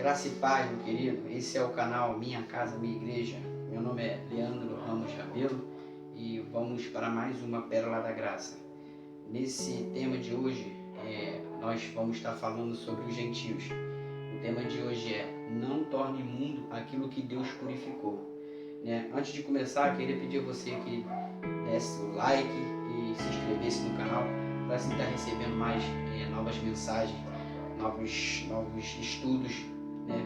Graça e paz, meu querido. Esse é o canal Minha Casa, Minha Igreja. Meu nome é Leandro Ramos Rabelo e vamos para mais uma Pérola da Graça. Nesse tema de hoje, nós vamos estar falando sobre os gentios. O tema de hoje é: não torne imundo aquilo que Deus purificou. Antes de começar, queria pedir a você que desse o like e se inscrevesse no canal para assim estar recebendo mais novas mensagens, novos estudos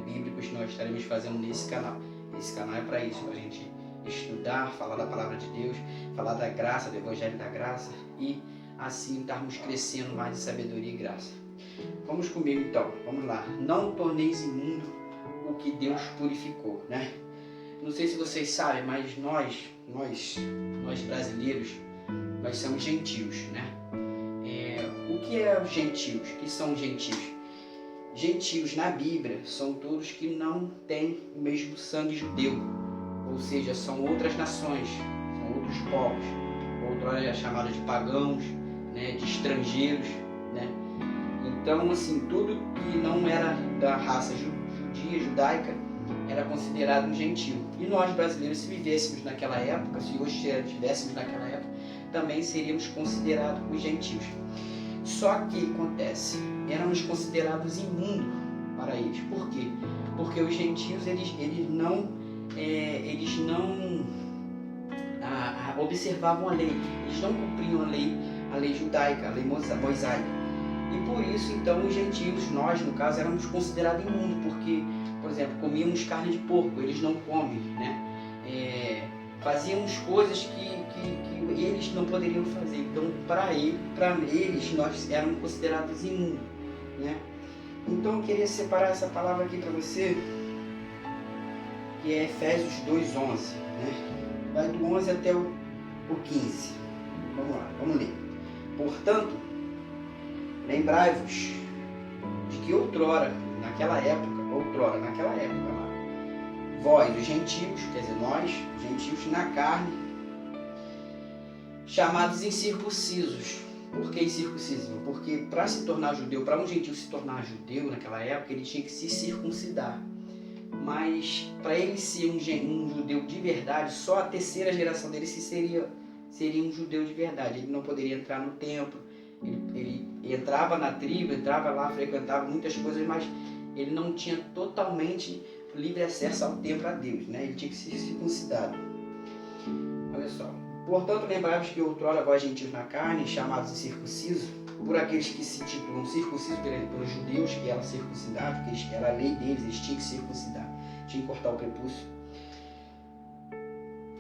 bíblicos que nós estaremos fazendo nesse canal. Esse canal é para isso, para a gente estudar, falar da palavra de Deus, falar da graça, do Evangelho da Graça e assim estarmos crescendo mais em sabedoria e graça. Vamos comigo então, vamos lá. Não torneis imundo o que Deus purificou, Não sei se vocês sabem, mas nós brasileiros, nós somos gentios, O que é os gentios? O que são gentios? Gentios na Bíblia são todos que não têm o mesmo sangue judeu, ou seja, são outras nações, são outros povos, outrora é chamado de pagãos, de estrangeiros, Então, assim, tudo que não era da raça judia, judaica, era considerado um gentio. E nós brasileiros, se vivêssemos naquela época, se hoje estivéssemos naquela época, também seríamos considerados os gentios. Só que acontece, éramos considerados imundos para eles. Por quê? Porque os gentios eles não observavam a lei, eles não cumpriam a lei judaica, a lei mosaica. E por isso, então, os gentios, nós, no caso, éramos considerados imundos, porque, por exemplo, comíamos carne de porco, eles não comem, fazíamos coisas que eles não poderiam fazer. Então, para eles, nós éramos considerados imundos, Então, eu queria separar essa palavra aqui para você, que é Efésios 2:11, Vai do 11 até o 15. Vamos lá, vamos ler. Portanto, lembrai-vos de que outrora, naquela época, vós, os gentios, quer dizer, nós, gentios na carne, chamados incircuncisos. Por que incircuncisão? Porque para se tornar judeu, para um gentio se tornar judeu naquela época, ele tinha que se circuncidar. Mas para ele ser um judeu de verdade, só a terceira geração dele seria um judeu de verdade. Ele não poderia entrar no templo, ele entrava na tribo, entrava lá, frequentava muitas coisas, mas ele não tinha totalmente livre acesso ao templo a Deus, Ele tinha que ser circuncidado. Olha só. Portanto, lembrai-vos que outrora vós gentios na carne, chamados incircuncisos, por aqueles que se titulam circuncisos pelos judeus, que eram circuncidados, porque era a lei deles, eles tinham que circuncidar, tinham que cortar o prepúcio.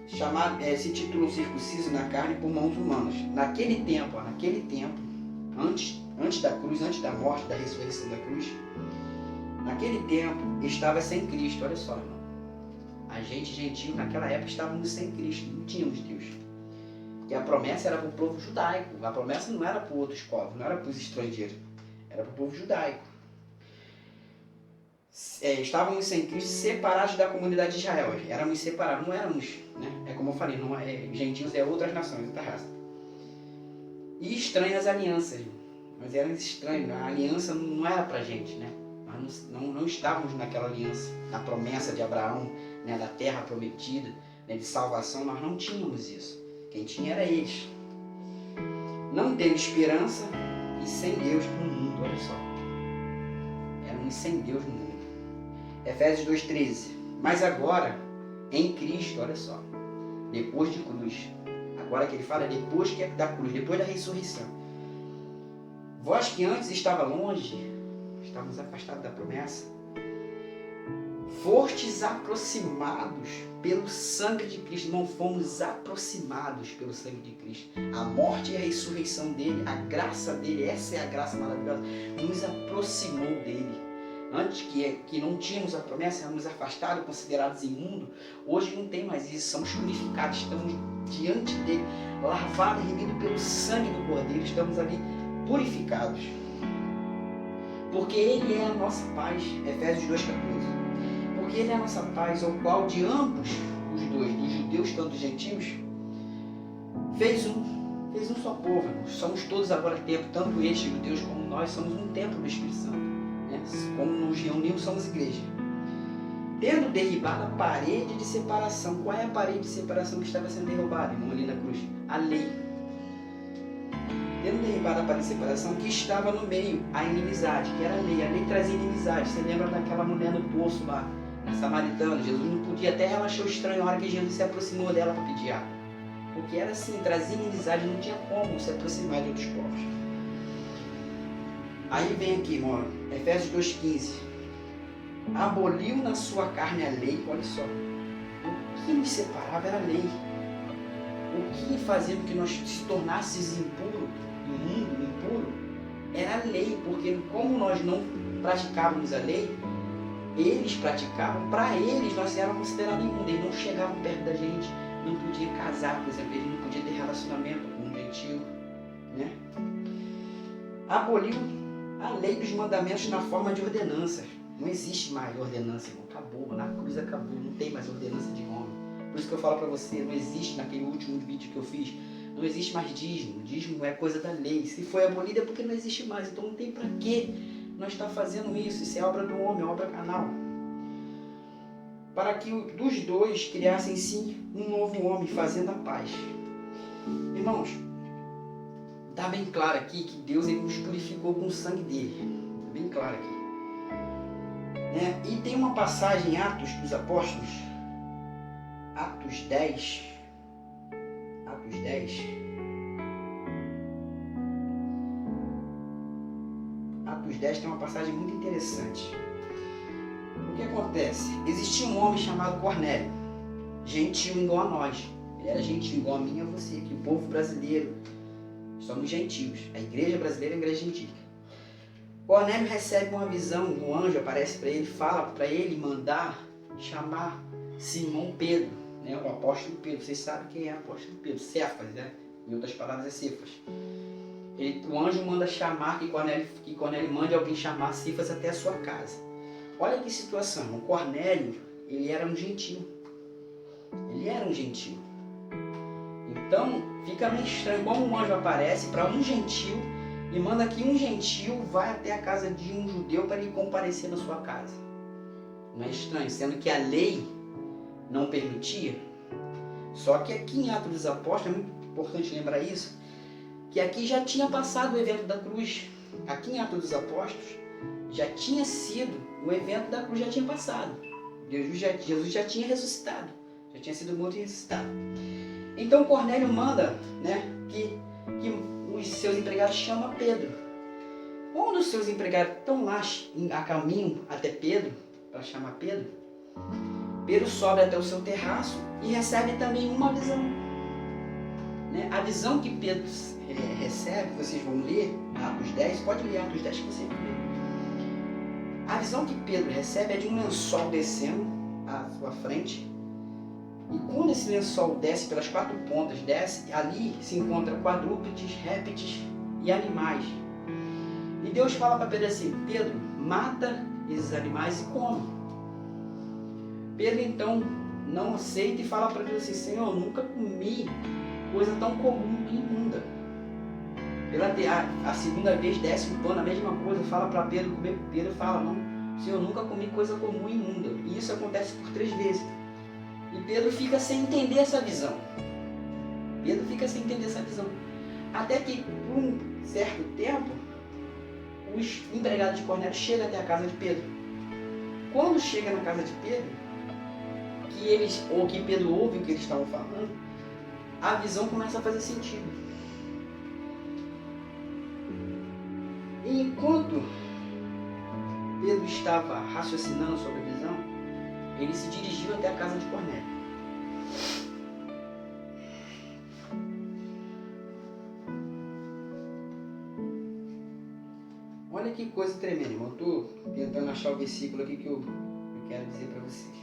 Se titulam circuncisos na carne por mãos humanas. Naquele tempo, antes da cruz, antes da morte, da ressurreição da cruz, naquele tempo estava sem Cristo. Olha só, irmão. A gente, gentio, naquela época estávamos sem Cristo, não tínhamos Deus. Porque a promessa era para o povo judaico. A promessa não era para outros povos, não era para os estrangeiros, era para o povo judaico. Estávamos sem Cristo, separados da comunidade de Israel. Éramos separados, não éramos, É como eu falei, gentios é outras nações, outra raça. E estranhas alianças, nós éramos estranhos, a aliança não era para a gente, Nós não estávamos naquela aliança, na promessa de Abraão, da terra prometida, de salvação, nós não tínhamos isso. Quem tinha era eles. Não tendo esperança e sem Deus no mundo, olha só. Éramos sem Deus no mundo. Efésios 2:13. Mas agora, em Cristo, olha só, depois de cruz, agora que ele fala depois da cruz, depois da ressurreição. Vós que antes estava longe, estávamos afastados da promessa, fostes aproximados pelo sangue de Cristo. Não fomos aproximados pelo sangue de Cristo. A morte e a ressurreição dele, a graça dele, essa é a graça maravilhosa, nos aproximou dele. Antes que não tínhamos a promessa, éramos afastados, considerados imundos. Hoje não tem mais isso, somos purificados, estamos diante dele, lavados, remidos pelo sangue do Cordeiro, estamos ali purificados. Porque ele é a nossa paz, Efésios 2:14. Porque ele é a nossa paz, ao qual de ambos os dois, dos judeus tanto dos gentios, fez um só povo, irmãos. Somos todos agora templo, tanto eles, judeus, como nós, somos um templo do Espírito Santo. Como nos reunimos, somos igreja. Tendo derribado a parede de separação. Qual é a parede de separação que estava sendo derrubada, irmão, ali na cruz? A lei. Tendo derribado a parede de separação, que estava no meio, a inimizade, que era a lei. A lei trazia inimizade. Você lembra daquela mulher no poço lá, na Samaritana? Jesus não podia, até ela achou estranho a hora que Jesus se aproximou dela para pedir água. Porque era assim, trazia inimizade, não tinha como se aproximar de outros povos. Aí vem aqui, irmão, Efésios 2,15. Aboliu na sua carne a lei. Olha só, o que nos separava era a lei. O que fazia com que nós se tornássemos impuros, imundo, impuro, era a lei, porque como nós não praticávamos a lei, eles praticavam, para eles nós éramos considerados imundos, eles não chegavam perto da gente, não podiam casar, por exemplo, eles não podiam ter relacionamento com um gentio, né? Aboliu a lei dos mandamentos na forma de ordenanças. Não existe mais ordenança, irmão. Acabou, na cruz acabou, não tem mais ordenança de homem. Por isso que eu falo para você, não existe, naquele último vídeo que eu fiz, não existe mais dízimo. Dízimo é coisa da lei. Se foi abolida é porque não existe mais. Então não tem para que nós estar fazendo isso. Isso é obra do homem, obra canal. Para que dos dois criassem sim um novo homem, fazendo a paz. Irmãos, está bem claro aqui que Deus ele nos purificou com o sangue dele. Está bem claro aqui. E tem uma passagem em Atos dos Apóstolos, Atos 10. Atos 10 tem uma passagem muito interessante. O que acontece? Existia um homem chamado Cornélio, gentil igual a nós. Ele era gentil igual a mim e a você, que o povo brasileiro somos gentios. A igreja brasileira é a igreja gentílica. Cornélio recebe uma visão, um anjo aparece para ele, fala para ele mandar chamar Simão Pedro, né? O apóstolo Pedro. Vocês sabem quem é o apóstolo Pedro? Cefas, né? Em outras palavras é Cefas. O anjo manda chamar, que Cornélio mande alguém chamar Cefas até a sua casa. Olha que situação, o Cornélio, ele era um gentil. Ele era um gentil. Então, fica meio estranho como um anjo aparece para um gentil e manda que um gentil vá até a casa de um judeu para ele comparecer na sua casa. Não é estranho, sendo que a lei não permitia. Só que aqui em Atos dos Apóstolos, é muito importante lembrar isso, que aqui já tinha passado o evento da cruz. Aqui em Atos dos Apóstolos, já tinha sido, o evento da cruz já tinha passado. Jesus já tinha ressuscitado, já tinha sido morto e ressuscitado. Então Cornélio manda, né, que os seus empregados chamam Pedro. Quando os seus empregados estão lá a caminho até Pedro, para chamar Pedro, Pedro sobe até o seu terraço e recebe também uma visão. Né? A visão que Pedro recebe, vocês vão ler, Atos 10, pode ler Atos 10 que você vai ler. A visão que Pedro recebe é de um lençol descendo à sua frente. E quando esse lençol desce pelas 4 pontas, desce, ali se encontra quadrúpedes, répteis e animais. E Deus fala para Pedro assim: Pedro, mata esses animais e come. Pedro então não aceita e fala para Deus assim: Senhor, eu nunca comi coisa tão comum e imunda. A segunda vez desce um pano, a mesma coisa, fala para Pedro comer. Pedro fala: não, Senhor, eu nunca comi coisa comum e imunda. E isso acontece por 3 vezes. E Pedro fica sem entender essa visão. Pedro fica sem entender essa visão. Até que, por um certo tempo, os empregados de Cornélio chegam até a casa de Pedro. Quando chega na casa de Pedro, que Pedro ouve o que eles estavam falando, a visão começa a fazer sentido. E enquanto Pedro estava raciocinando sobre a visão, ele se dirigiu até a casa de Cornélio. Olha que coisa tremenda, irmão. Eu estou tentando achar o versículo aqui que eu quero dizer para vocês.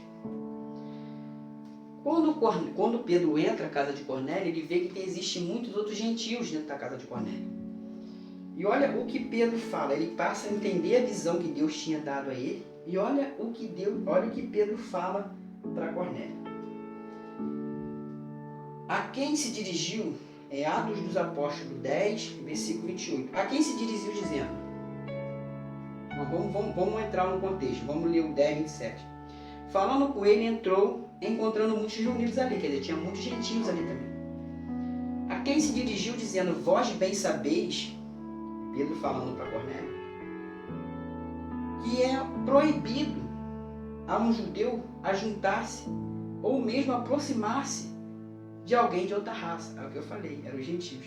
Quando Pedro entra na casa de Cornélio, ele vê que existem muitos outros gentios dentro da casa de Cornélio. E olha o que Pedro fala. Ele passa a entender a visão que Deus tinha dado a ele. E olha o que Pedro fala para Cornélio. A quem se dirigiu, é Atos dos Apóstolos 10, versículo 28. A quem se dirigiu dizendo: Vamos entrar no contexto. Vamos ler o 10, 27. Falando com ele, entrou, encontrando muitos reunidos ali. Quer dizer, tinha muitos gentios ali também. A quem se dirigiu dizendo, vós bem sabeis, Pedro falando para Cornélio, que é proibido a um judeu ajuntar-se ou mesmo aproximar-se de alguém de outra raça. É o que eu falei, eram os gentios.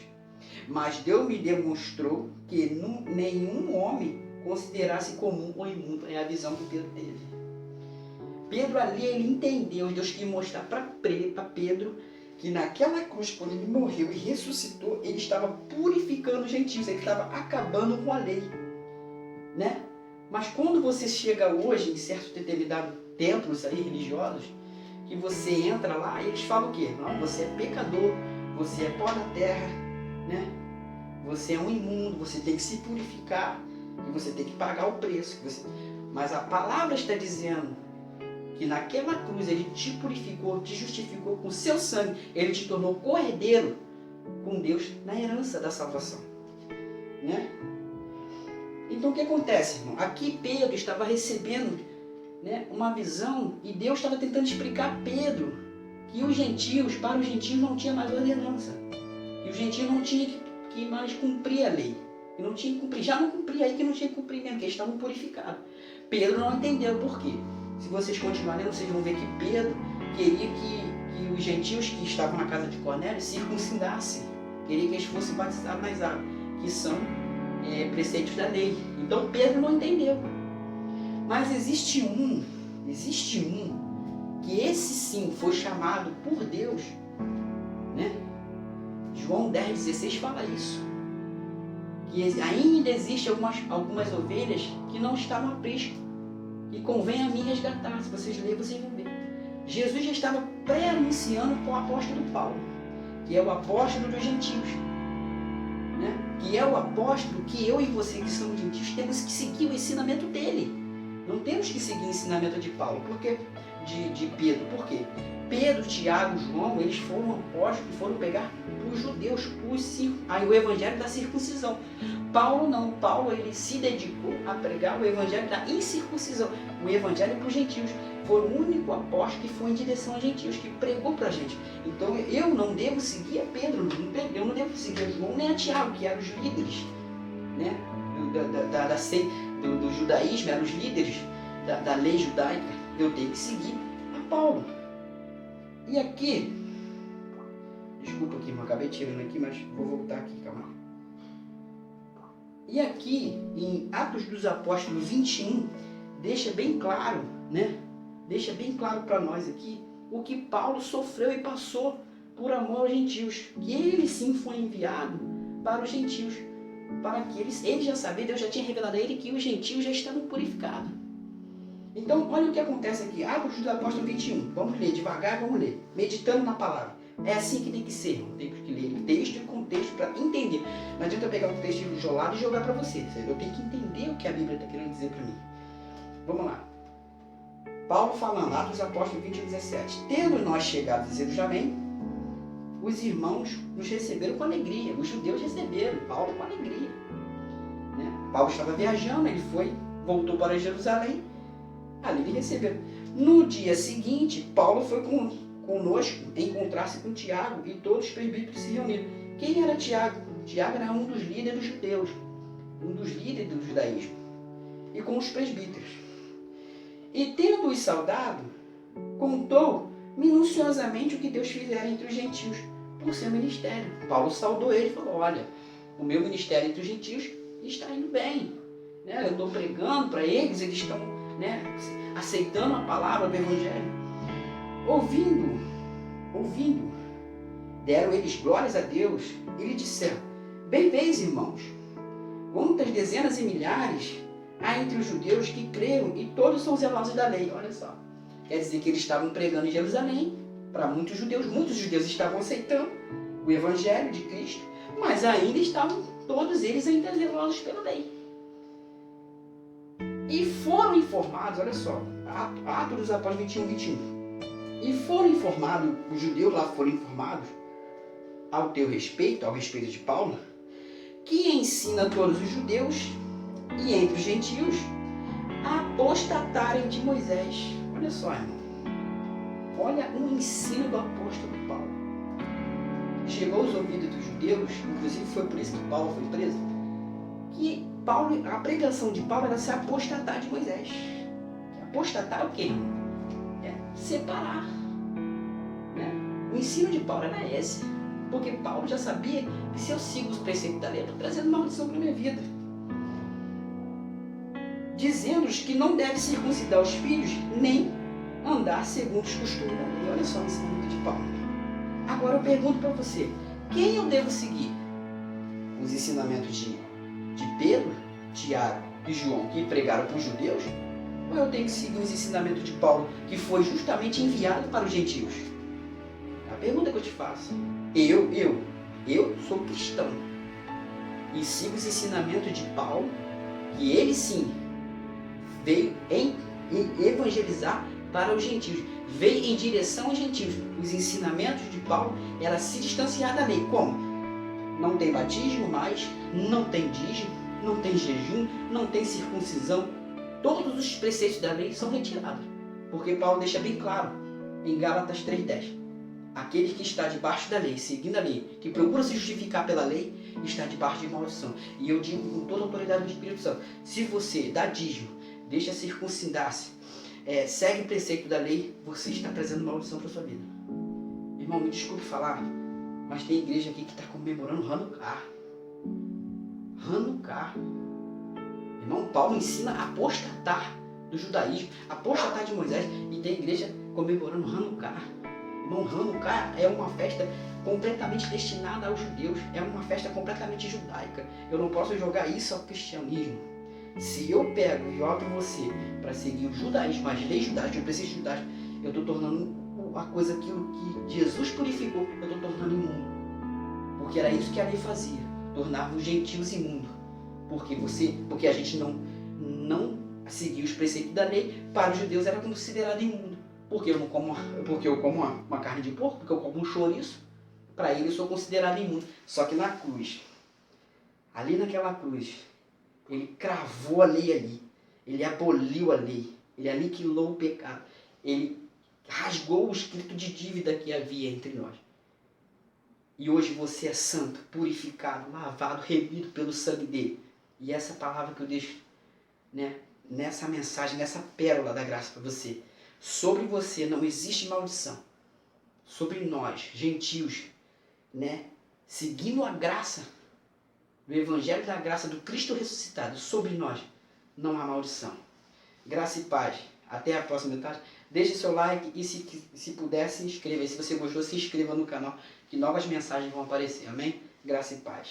Mas Deus me demonstrou que nenhum homem considerasse comum ou imundo. É a visão que Pedro teve. Pedro ali, ele entendeu, Deus quis mostrar para Pedro que naquela cruz, quando ele morreu e ressuscitou, ele estava purificando os gentios, ele estava acabando com a lei, né? Mas quando você chega hoje em certos determinados templos aí religiosos, que você entra lá e eles falam o quê? Não, você é pecador, você é pó da terra, né? Você é um imundo, você tem que se purificar e você tem que pagar o preço. Mas a palavra está dizendo que naquela cruz ele te purificou, te justificou com seu sangue, ele te tornou co-herdeiro com Deus na herança da salvação, né? Então o que acontece, irmão? Aqui Pedro estava recebendo, né, uma visão e Deus estava tentando explicar a Pedro que os gentios, para os gentios não tinha mais ordenança, e os gentios não tinham que mais cumprir a lei, e não tinha que cumprir, já não cumpria aí que não tinha que cumprir mesmo, que eles estavam purificados. Pedro não entendeu por quê. Se vocês continuarem, vocês vão ver que Pedro queria que os gentios que estavam na casa de Cornélio circuncidassem. Queria que eles fossem batizados nas águas, que são preceitos da lei. Então Pedro não entendeu. Mas existe um que esse sim foi chamado por Deus, né? João 10,16 fala isso. Que ainda existem algumas ovelhas que não estavam a prisco. E convém a mim resgatar. Se vocês lerem, vocês vão ver. Jesus já estava pré-anunciando com o apóstolo Paulo, que é o apóstolo dos gentios, né? Que é o apóstolo que eu e você que somos gentios temos que seguir o ensinamento dele. Não temos que seguir o ensinamento de Paulo, porque de Pedro. Por quê? Pedro, Tiago, João, eles foram apóstolos que foram pegar os judeus, aí o evangelho da circuncisão. Paulo não, Paulo ele se dedicou a pregar o evangelho da incircuncisão, o evangelho para os gentios. Foi o único apóstolo que foi em direção aos gentios, que pregou para a gente. Então eu não devo seguir a Pedro, eu não devo seguir a João nem a Tiago, que eram os líderes, né, do judaísmo, eram os líderes da lei judaica. Eu tenho que seguir a Paulo. E aqui, desculpa aqui, eu acabei tirando aqui, mas vou voltar aqui, calma. E aqui, em Atos dos Apóstolos 21, deixa bem claro, né? Deixa bem claro para nós aqui o que Paulo sofreu e passou por amor aos gentios. Que ele sim foi enviado para os gentios, para que ele já sabia, Deus já tinha revelado a ele que os gentios já estavam purificados. Então, olha o que acontece aqui, Atos dos Apóstolos 21. Vamos ler devagar, vamos ler, meditando na palavra. É assim que tem que ser, irmão. Tem que ler o texto e o contexto para entender. Não adianta eu pegar o texto isolado e jogar para você. Eu tenho que entender o que a Bíblia está querendo dizer para mim. Vamos lá. Paulo falando, Atos dos Apóstolos 21, 17. Tendo nós chegado a Jerusalém, os irmãos nos receberam com alegria. Os judeus receberam Paulo com alegria, né? Paulo estava viajando, ele voltou para Jerusalém. Ali ele recebeu. No dia seguinte, Paulo foi conosco encontrar-se com Tiago e todos os presbíteros se reuniram. Quem era Tiago? Tiago era um dos líderes dos judeus, um dos líderes do judaísmo, e com os presbíteros. E tendo-os saudado, contou minuciosamente o que Deus fizera entre os gentios por seu ministério. Paulo saudou ele e falou, olha, o meu ministério entre os gentios está indo bem, né? Eu estou pregando para eles, eles estão, né, aceitando a palavra do evangelho. Ouvindo, deram eles glórias a Deus e lhe disseram, bem vês, irmãos, quantas dezenas e milhares há entre os judeus que creram e todos são zelosos da lei. Olha só, quer dizer que eles estavam pregando em Jerusalém para muitos judeus estavam aceitando o evangelho de Cristo, mas ainda estavam todos eles ainda zelosos pela lei. E foram informados, olha só, Atos dos Apóstolos 21, 21. E foram informados, os judeus lá foram informados ao respeito de Paulo, que ensina a todos os judeus e entre os gentios apostatarem de Moisés. Olha só, irmão. Olha o ensino do apóstolo Paulo. Chegou aos ouvidos dos judeus, inclusive foi por isso que Paulo foi preso, que a pregação de Paulo era se apostatar de Moisés. Apostatar é o quê? É separar. Né? O ensino de Paulo era esse. Porque Paulo já sabia que se eu sigo os preceitos da lei, eu estou trazendo maldição para a minha vida. Dizendo-os que não deve circuncidar os filhos, nem andar segundo os costumes da lei. Olha só o ensinamento de Paulo. Agora eu pergunto para você, quem eu devo seguir? Os ensinamentos de Pedro, Tiago e João, que pregaram para os judeus? Ou eu tenho que seguir os ensinamentos de Paulo, que foi justamente enviado para os gentios? É a pergunta que eu te faço. Eu sou cristão e sigo os ensinamentos de Paulo, que ele sim veio em evangelizar para os gentios, veio em direção aos gentios. Os ensinamentos de Paulo era se distanciar da lei. Como? Não tem batismo mais, não tem dízimo, não tem jejum, não tem circuncisão. Todos os preceitos da lei são retirados, porque Paulo deixa bem claro em Gálatas 3:10. Aquele que está debaixo da lei, seguindo a lei, que procura se justificar pela lei, está debaixo de maldição. E eu digo com toda a autoridade do Espírito Santo, se você dá dízimo, deixa circuncidar-se, segue o preceito da lei, você está trazendo maldição para a sua vida. Irmão, me desculpe falar, mas tem igreja aqui que está comemorando Hanukkah. Hanukkah. Irmão, Paulo ensina a apostatar do judaísmo, apostatar de Moisés, e tem igreja comemorando Hanukkah. Irmão, Hanukkah é uma festa completamente destinada aos judeus, é uma festa completamente judaica. Eu não posso jogar isso ao cristianismo. Se eu pego e jogo você para seguir o judaísmo, as leis judaicas, os preceitos judaicos, eu estou tornando a coisa que Jesus purificou, eu estou tornando imundo. Porque era isso que a lei fazia, tornava os gentios imundos. Porque a gente não seguia os preceitos da lei, para os judeus era considerado imundo. Porque eu como uma carne de porco, porque eu como um chouriço, para ele eu sou considerado imundo. Só que na cruz, ali naquela cruz, ele cravou a lei ali, ele aboliu a lei, ele aniquilou o pecado, ele rasgou o escrito de dívida que havia entre nós. E hoje você é santo, purificado, lavado, remido pelo sangue dele. E essa palavra que eu deixo, né, nessa mensagem, nessa pérola da graça para você. Sobre você não existe maldição. Sobre nós, gentios, né, seguindo a graça do Evangelho da graça do Cristo ressuscitado, sobre nós não há maldição. Graça e paz. Até a próxima metade. Deixe seu like e se puder se inscreva. E se você gostou, se inscreva no canal, que novas mensagens vão aparecer. Amém? Graça e paz.